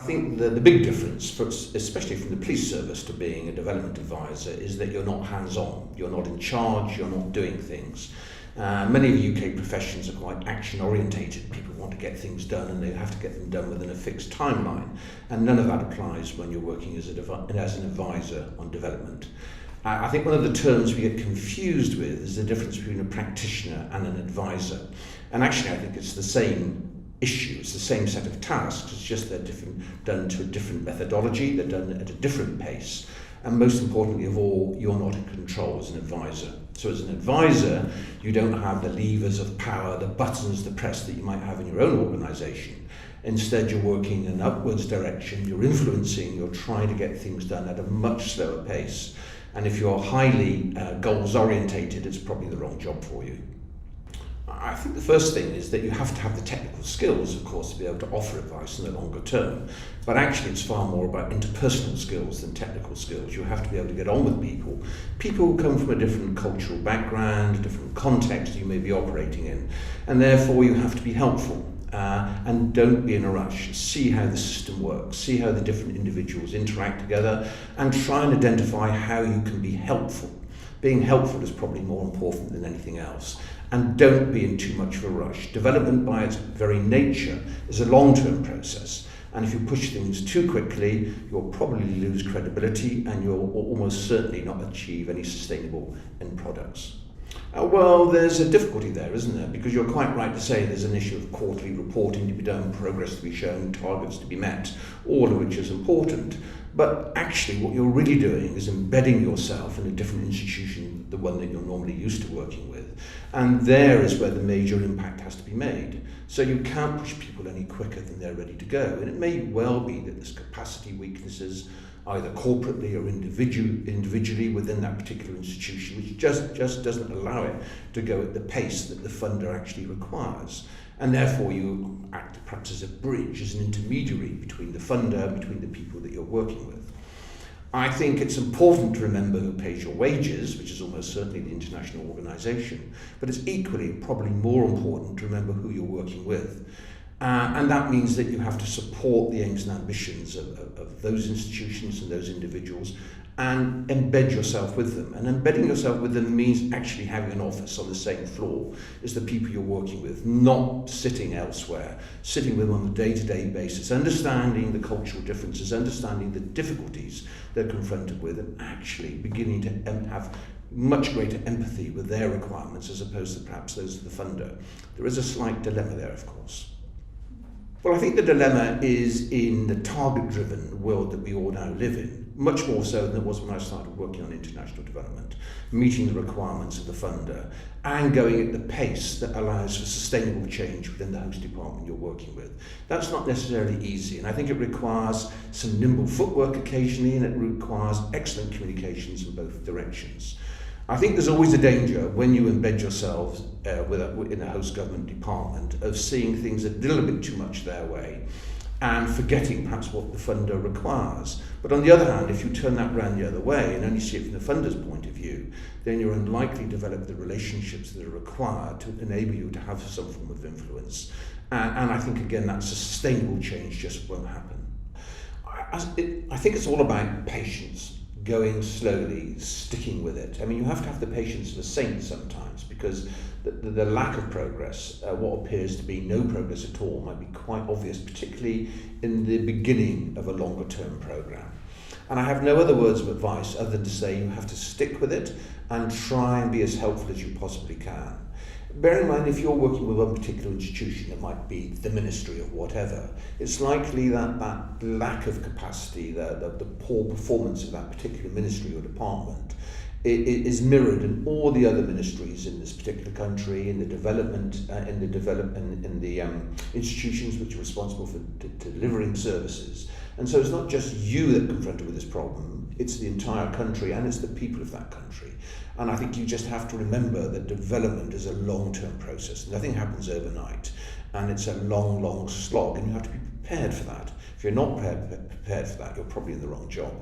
think the big difference, especially from the police service to being a development advisor, is that you're not hands-on, you're not in charge, you're not doing things. Many of the UK professions are quite action-orientated. People want to get things done and they have to get them done within a fixed timeline. And none of that applies when you're working as an advisor on development. I think one of the terms we get confused with is the difference between a practitioner and an advisor. And actually I think it's the same issue, it's the same set of tasks, it's just they're done to a different methodology, they're done at a different pace. And most importantly of all, you're not in control as an advisor. So as an advisor, you don't have the levers of power, the buttons to press that you might have in your own organisation. Instead, you're working in an upwards direction, you're influencing, you're trying to get things done at a much slower pace. And if you're highly goals orientated, it's probably the wrong job for you. I think the first thing is that you have to have the technical skills, of course, to be able to offer advice in the longer term. But actually, it's far more about interpersonal skills than technical skills. You have to be able to get on with people. People who come from a different cultural background, a different context you may be operating in. And therefore, you have to be helpful. And don't be in a rush. See how the system works, see how the different individuals interact together, and try and identify how you can be helpful. Being helpful is probably more important than anything else. And don't be in too much of a rush. Development by its very nature is a long-term process. And if you push things too quickly, you'll probably lose credibility and you'll almost certainly not achieve any sustainable end products. Well, there's a difficulty there, isn't there? Because you're quite right to say there's an issue of quarterly reporting to be done, progress to be shown, targets to be met, all of which is important. But actually what you're really doing is embedding yourself in a different institution, the one that you're normally used to working with. And there is where the major impact has to be made. So you can't push people any quicker than they're ready to go. And it may well be that there's capacity weaknesses either corporately or individually within that particular institution, which just doesn't allow it to go at the pace that the funder actually requires. And therefore you act perhaps as a bridge, as an intermediary between the funder, between the people that you're working with. I think it's important to remember who pays your wages, which is almost certainly the international organisation, but it's equally, probably more important to remember who you're working with. And that means that you have to support the aims and ambitions of those institutions and those individuals and embed yourself with them. And embedding yourself with them means actually having an office on the same floor as the people you're working with, not sitting elsewhere, sitting with them on a day-to-day basis, understanding the cultural differences, understanding the difficulties they're confronted with, and actually beginning to have much greater empathy with their requirements as opposed to perhaps those of the funder. There is a slight dilemma there, of course. Well, I think the dilemma is in the target-driven world that we all now live in, much more so than it was when I started working on international development, meeting the requirements of the funder and going at the pace that allows for sustainable change within the host department you're working with. That's not necessarily easy, and I think it requires some nimble footwork occasionally, and it requires excellent communications in both directions. I think there's always a danger when you embed yourselves in a host government department of seeing things a little bit too much their way and forgetting perhaps what the funder requires. But on the other hand, if you turn that round the other way and only see it from the funder's point of view, then you're unlikely to develop the relationships that are required to enable you to have some form of influence. And I think, again, that's a sustainable change just won't happen. I think it's all about patience. Going slowly, sticking with it. I mean, you have to have the patience of a saint sometimes, because the lack of progress, what appears to be no progress at all, might be quite obvious, particularly in the beginning of a longer term programme. And I have no other words of advice other than to say you have to stick with it and try and be as helpful as you possibly can. Bear in mind, if you're working with one particular institution, it might be the ministry or whatever, it's likely that that lack of capacity, the poor performance of that particular ministry or department is mirrored in all the other ministries in this particular country, in the institutions which are responsible for delivering services. And so it's not just you that are confronted with this problem, it's the entire country and it's the people of that country. And I think you just have to remember that development is a long-term process. Nothing happens overnight, and it's a long, long slog, and you have to be prepared for that. If you're not prepared for that, you're probably in the wrong job.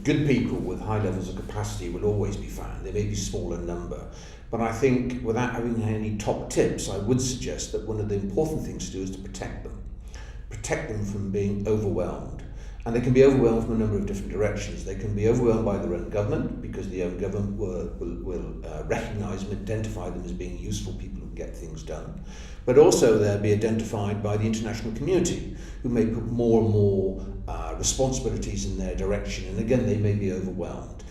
Good people with high levels of capacity will always be found. They may be small in number, but I think without having any top tips, I would suggest that one of the important things to do is to protect them. protect them from being overwhelmed. And they can be overwhelmed from a number of different directions. They can be overwhelmed by their own government, because the own government will recognise and identify them as being useful people who can get things done. But also they'll be identified by the international community, who may put more and more responsibilities in their direction, and again they may be overwhelmed.